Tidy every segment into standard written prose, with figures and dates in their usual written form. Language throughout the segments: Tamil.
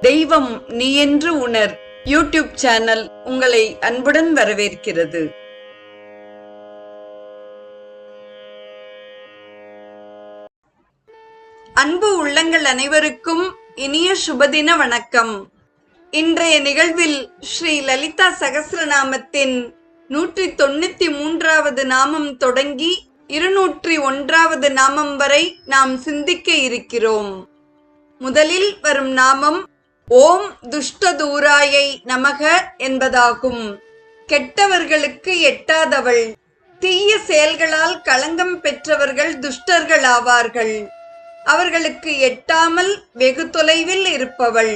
தெய்வம் நீ என்று உணர் யூடியூப் சேனல் உங்களை அன்புடன் வரவேற்கிறது. அன்பு உள்ளங்கள் அனைவருக்கும் இனிய சுபதின வணக்கம். இன்றைய நிகழ்வில் ஸ்ரீ லலிதா சகஸ்ரநாமத்தின் 193வது நாமம் தொடங்கி 201வது நாமம் வரை நாம் சிந்திக்க இருக்கிறோம். முதலில் வரும் நாமம் ஓம் துஷ்டதூராயை நமக என்பதாகும். கெட்டவர்களுக்கு எட்டாதவள், தீய செயல்களால் களங்கம் பெற்றவர்கள் துஷ்டர்கள் ஆவார்கள். அவர்களுக்கு எட்டாமல் வெகு தொலைவில் இருப்பவள்.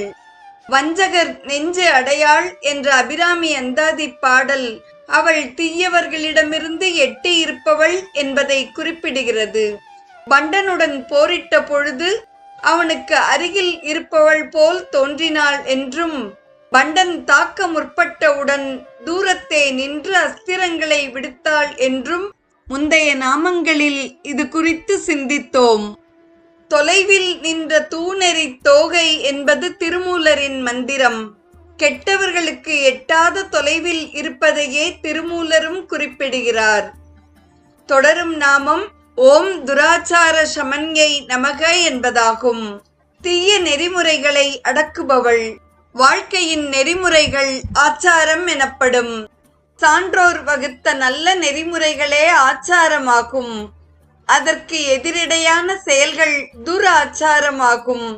வஞ்சகர் நெஞ்சு அடையாள் என்ற அபிராமி அந்தாதி பாடல் அவள் தீயவர்களிடமிருந்து எட்டி இருப்பவள் என்பதை குறிப்பிடுகிறது. பண்டனுடன் போரிட்ட பொழுது அவனுக்கு அருகில் இருப்பவள் போல் தோன்றினாள் என்றும், பண்டன் தாக்க முற்பட்டவுடன் தூரத்தே நின்று அஸ்திரங்களை விடுத்தாள் என்றும் முந்தைய நாமங்களில் இது குறித்து சிந்தித்தோம். தொலைவில் நின்ற தூணெறி தோகை என்பது திருமூலரின் மந்திரம். கெட்டவர்களுக்கு எட்டாத தொலைவில் இருப்பதையே திருமூலரும் குறிப்பிடுகிறார். தொடரும் நாமம் ஓம் துராச்சார சமன்யை நமக என்பதாகும். தீய நெறிமுறைகளை அடக்குபவள். வாழ்க்கையின் நெறிமுறைகள் ஆச்சாரம் எனப்படும். சான்றோர் வகுத்த நல்ல நெறிமுறைகளே ஆச்சாரமாகும். அதற்கு எதிரிடையான செயல்கள் துராச்சாரமாகும்.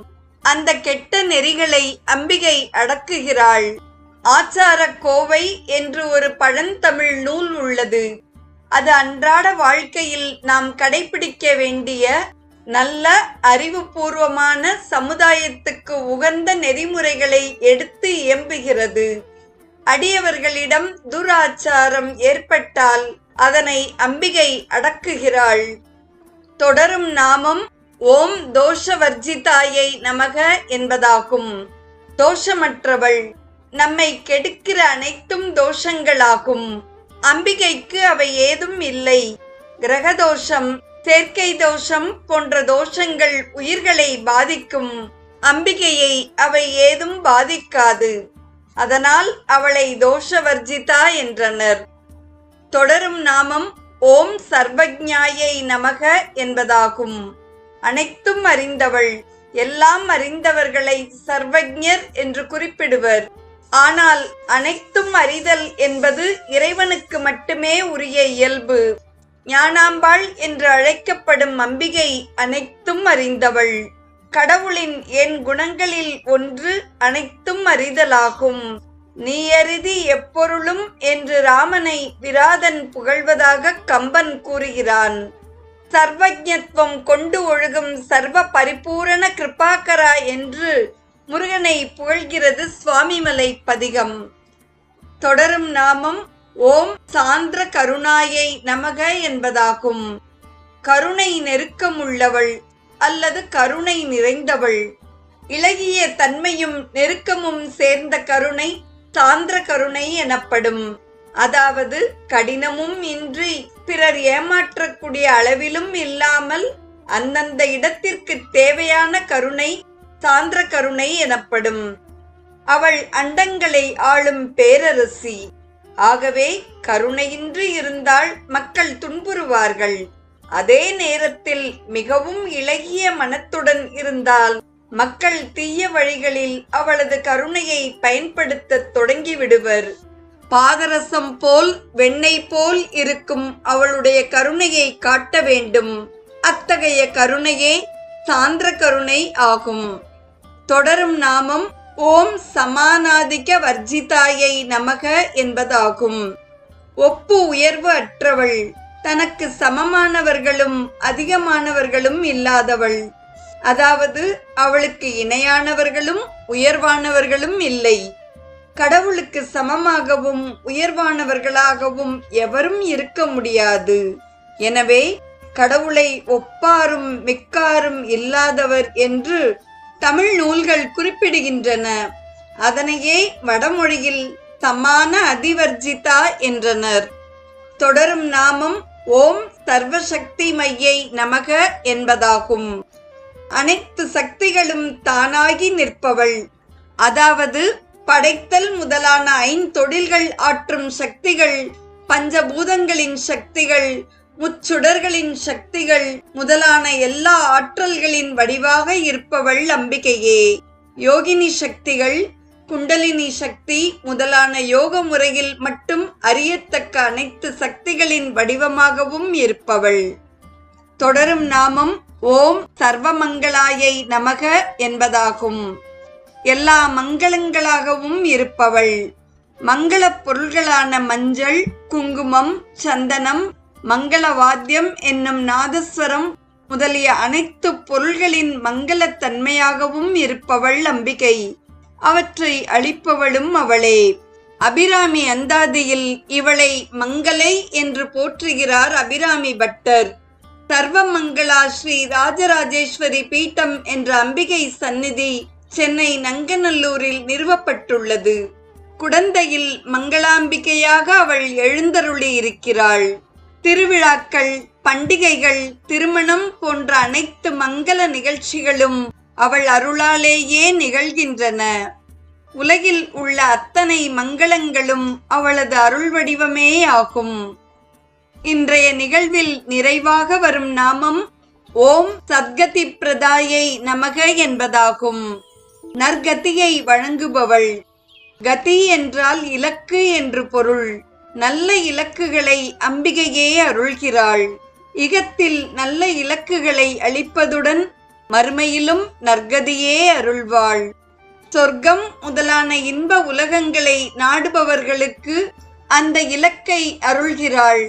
அந்த கெட்ட நெறிகளை அம்பிகை அடக்குகிறாள். ஆச்சார கோவை என்று ஒரு பழந்தமிழ் நூல் உள்ளது. அது அன்றாட வாழ்க்கையில் நாம் கடைபிடிக்க வேண்டிய நல்ல அறிவுபூர்வமான சமுதாயத்துக்கு உகந்த நெறிமுறைகளை எடுத்து இயம்புகிறது. அடியவர்களிடம் துராச்சாரம் ஏற்பட்டால் அதனை அம்பிகை அடக்குகிறாள். தொடரும் நாமம் ஓம் தோஷவர்ஜிதாயை நமக என்பதாகும். தோஷமற்றவள். நம்மை கெடுக்கிற அனைத்தும் தோஷங்களாகும். அம்பிகைக்கு அவை ஏதும் இல்லை. கிரகதோஷம், சேர்க்கை தோஷம் போன்ற தோஷங்கள் உயிர்களை பாதிக்கும். அம்பிகையை அவை ஏதும் பாதிக்காது. அதனால் அவளை தோஷவர்ஜிதா என்றனர். தொடரும் நாமம் ஓம் சர்வஜ்ஞாயை நமக என்பதாகும். அனைத்தும் அறிந்தவள். எல்லாம் அறிந்தவர்களை சர்வஜ்ஞர் என்று குறிப்பிடுவர். ஆனால் அனைத்தும் அறிதல் என்பது இறைவனுக்கு மட்டுமே உரிய இயல்பு. ஞானாம்பாள் என்று அழைக்கப்படும் அம்பிகை அனைத்தும் அறிந்தவள். கடவுளின் என் குணங்களில் ஒன்று அனைத்தும் அறிதலாகும். நீ அறிதி எப்பொருளும் என்று ராமனை விராதன் புகழ்வதாக கம்பன் கூறுகிறான். சர்வஜத்வம் கொண்டு ஒழுகும் சர்வ பரிபூரண கிருபாகரா என்று முருகனை புகழ்கிறது சுவாமிமலை பதிகம். தொடரும் நாமம் ஓம் சாந்திர கருணாயை நமக என்பதாகும். கருணை நெருக்கமுள்ளவள் அல்லது கருணை நிறைந்தவள். இளகிய தன்மையும் நெருக்கமும் சேர்ந்த கருணை சாந்திர கருணை எனப்படும். அதாவது கடினமும் இன்றி பிறர் ஏமாற்றக்கூடிய அளவிலும் இல்லாமல் அந்தந்த இடத்திற்கு தேவையான கருணை சாந்திர கருணை எனப்படும். அவள் அண்டங்களை ஆளும் பேரரசி. ஆகவே கருணையின்றி இருந்தால் மக்கள் துன்புறுவார்கள். அதே நேரத்தில் மிகவும் இளகிய மனத்துடன் இருந்தால் மக்கள் தீய வழிகளில் அவளது கருணையை பயன்படுத்த தொடங்கிவிடுவர். பாதரசம் போல் வெண்ணெய் போல் இருக்கும் அவளுடைய கருணையை காட்ட வேண்டும். அத்தகைய கருணையே சாந்திர கருணை ஆகும். தொடரும் நாமம் ஓம் சமானாதிக வர்ஜிதாயை நமக என்பதாகும். ஒப்பு உயர்வு அற்றவள். தனக்கு சமமானவர்களும் அதிகமானவர்களும் இல்லாதவள். அதாவது அவளுக்கு இணையானவர்களும் உயர்வானவர்களும் இல்லை. கடவுளுக்கு சமமாகவும் உயர்வானவர்களாகவும் எவரும் இருக்க முடியாது. எனவே கடவுளை ஒப்பாரும் மிக்காரும் இல்லாதவர் என்று தமிழ் நூல்கள் குறிப்பிடுகின்றன. அதனையே வடமொழியில் சமான அதிவர்ஜிதா என்றனர். தொடரும் நாமம் ஓம் சர்வசக்தி மையை நமக என்பதாகும். அனைத்து சக்திகளும் தானாகி நிற்பவள். அதாவது படைத்தல் முதலான ஐந்தொழில்கள் ஆற்றும் சக்திகள், பஞ்சபூதங்களின் சக்திகள், முச்சுடர்களின் சக்திகள் முதலான எல்லா ஆற்றல்களின் வடிவாக இருப்பவள் அம்பிகையே. யோகினி சக்திகள், குண்டலினி சக்தி முதலான யோக முறையில் மட்டும் அறியத்தக்க அனைத்து சக்திகளின் வடிவமாகவும் இருப்பவள். தொடரும் நாமம் ஓம் சர்வமங்களாயை நமக என்பதாகும். எல்லா மங்களங்களாகவும் இருப்பவள். மங்களப் பொருள்களான மஞ்சள், குங்குமம், சந்தனம், மங்களவாத்தியம் என்னும் நாதஸ்வரம் முதலிய அனைத்து பொருள்களின் மங்களத்தன்மையாகவும் இருப்பவள் அம்பிகை. அவற்றை அளிப்பவளும் அவளே. அபிராமி அந்தாதியில் இவளை மங்களை என்று போற்றுகிறார் அபிராமி பட்டர். சர்வமங்களா ஸ்ரீ ராஜராஜேஸ்வரி பீட்டம் என்ற அம்பிகை சந்நிதி சென்னை நங்கநல்லூரில் நிறுவப்பட்டுள்ளது. குடந்தையில் மங்களாம்பிகையாக அவள் எழுந்தருளி இருக்கிறாள். திருவிழாக்கள், பண்டிகைகள், திருமணம் போன்ற அனைத்து மங்கள நிகழ்ச்சிகளும் அவள் அருளாலேயே நிகழ்கின்றன. உலகில் உள்ள அத்தனை மங்களங்களும் அவளது அருள் வடிவமே ஆகும். இன்றைய நிகழ்வில் நிறைவாக வரும் நாமம் ஓம் சத்கதி பிரதாயை நமக என்பதாகும். நற்கதியை வழங்குபவள். கதி என்றால் இலக்கு என்று பொருள். நல்ல இலக்குகளை அம்பிகையே அருள்கிறாள். இகத்தில் நல்ல இலக்குகளை அளிப்பதுடன் மறுமையிலும் நற்கதியே அருள்வாள். சொர்க்கம் முதலான இன்ப உலகங்களை நாடுபவர்களுக்கு அந்த இலக்கை அருள்கிறாள்.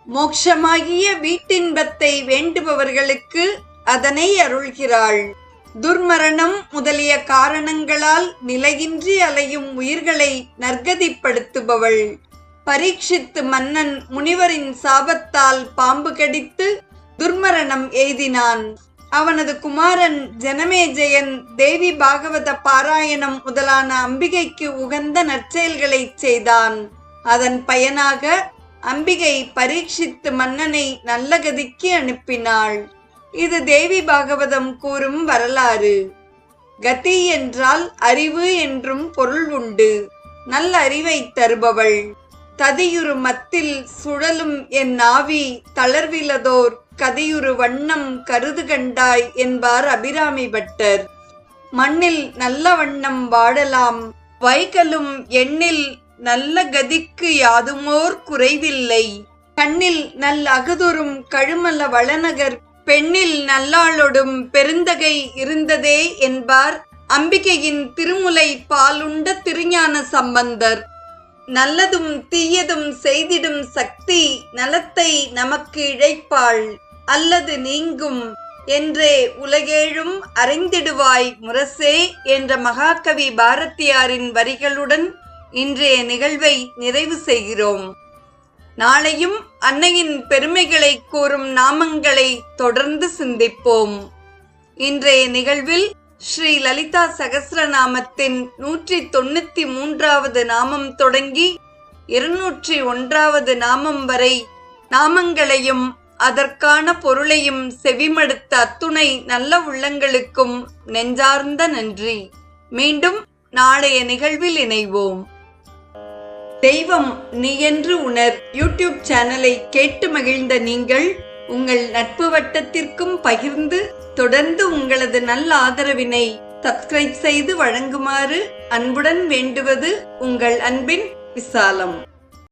மோட்சமாகிய வீட்டின்பத்தை வேண்டுபவர்களுக்கு அதனை அருள்கிறாள். துர்மரணம் முதலிய காரணங்களால் நிலையின்றி அலையும் உயிர்களை நற்கதிப்படுத்துபவள். பரீட்சித்து மன்னன் முனிவரின் சாபத்தால் பாம்பு கடித்து துர்மரணம் எய்தினான். அவனது குமாரன் ஜனமேஜயன் தேவி பாகவத பாராயணம் முதலான அம்பிகைக்கு உகந்த நற்செயல்களை செய்தான். அதன் பயனாக அம்பிகை பரீட்சித்து மன்னனை நல்ல கதிக்கு அனுப்பினாள். இது தேவி பாகவதம் கூறும் வரலாறு. கதி என்றால் அறிவு என்றும் பொருள் உண்டு. நல்ல அறிவை தருபவள். ததியுறு மத்தில் சுழலும் என் ஆவி தளர்விலதோர் கதியுறு வண்ணம் கருது கண்டாய் என்பார் அபிராமி பட்டர். மண்ணில் நல்ல வண்ணம் வாடலாம், வைகலும் எண்ணில் நல்ல கதிக்கு யாதுமோர் குறைவில்லை. கண்ணில் நல் அகுதுரும் கழுமல வளநகர் பெண்ணில் நல்லாளொடும் பெருந்தகை இருந்ததே என்பார் அம்பிகையின் திருமுலை பாலுண்ட திருஞான சம்பந்தர். நல்லதும் தீயதும் செய்திடும் சக்தி நலத்தை நமக்கு இழைப்பாள், அல்லது நீங்கும் என்றே உலகேழும் அறிந்திடுவாய் முரசே என்ற மகாகவி பாரதியாரின் வரிகளுடன் இன்றைய நிகழ்வை நிறைவு செய்கிறோம். நாளையும் அன்னையின் பெருமைகளை கூறும் நாமங்களை தொடர்ந்து சிந்திப்போம். இன்றைய நிகழ்வில் ஸ்ரீ லலிதா சகஸ்ரநாமத்தின் 193வது நாமம் தொடங்கி 201வது நாமம் வரை நாமங்களையும் அதற்கான பொருளையும் செவிமடுத்த அத்துணை நல்ல உள்ளங்களுக்கும் நெஞ்சார்ந்த நன்றி. மீண்டும் நாளைய நிகழ்வில் இணைவோம். தெய்வம் நீ என்று உணர் யூடியூப் சேனலை கேட்டு மகிழ்ந்த நீங்கள் உங்கள் நட்பு வட்டத்திற்கும் பகிர்ந்து தொடர்ந்து உங்களது நல்ல ஆதரவினை சப்ஸ்கிரைப் செய்து வழங்குமாறு அன்புடன் வேண்டுவது உங்கள் அன்பின் விசாலம்.